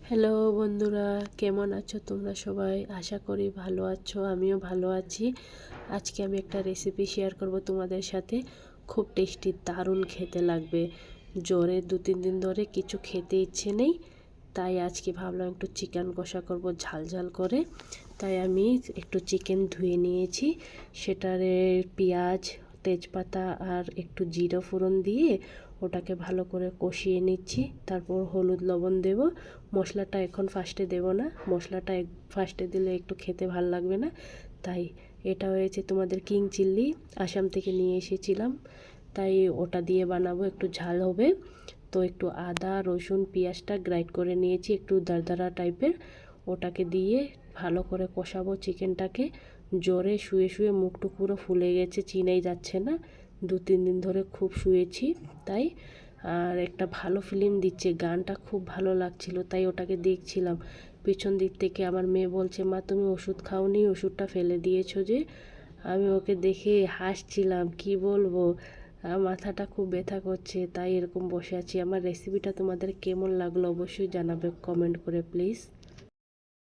Hello বন্ধুরা, কেমন আছো তোমরা সবাই? আশা করি ভালো আছো, আমিও ভালো আছি। আজকে আমি একটা রেসিপি শেয়ার করব তোমাদের সাথে। খুব টেস্টি, দারুণ খেতে লাগবে। জ্বরে 2-3 দিন ধরে কিছু খেতে ইচ্ছে নেই, তাই আজকে ভাবলাম একটু চিকেন কষা করব ঝাল ঝাল করে। তাই আমি একটু চিকেন ধুয়ে নিয়েছি, সেটারে পেঁয়াজ, তেজপাতা আর একটু জিরা ফোড়ন দিয়ে ওটাকে ভালো করে কষিয়ে নিচ্ছি। তারপর হলুদ লবণ দেব। মশলাটা এখন ফার্স্টে দেব না, মশলাটা ফার্স্টে দিলে একটু খেতে ভাল লাগবে না। তাই এটা হয়েছে তোমাদের কিং চিল্লি, আসাম থেকে নিয়ে এসেছিলাম, তাই ওটা দিয়ে বানাবো, একটু ঝাল হবে। তো একটু আদা রসুন পেঁয়াজটা গ্রাইন্ড করে নিয়েছি, একটু দারদারা টাইপের। ওটাকে দিয়ে ভালো করে কষাবো চিকেনটাকে। জ্বরে শুয়ে শুয়ে মুখটু পুরো ফুলে গেছে, চিনেই যাচ্ছে না। 2-3 দিন ধরে খুব শুয়েছি তাই। আর একটা ভালো ফিল্ম দিচ্ছে, গানটা খুব ভালো লাগছিল, তাই ওটাকে দেখছিলাম। পিছন দিক থেকে আমার মেয়ে বলছে, মা তুমি ওষুধ খাওনি, ওষুধটা ফেলে দিয়েছো যে। আমি ওকে দেখে হাসছিলাম, কি বলবো, মাথাটা খুব ব্যথা করছে, তাই এরকম বসে আছি। আমার রেসিপিটা তোমাদের কেমন লাগলো অবশ্যই জানাবে কমেন্ট করে প্লিজ।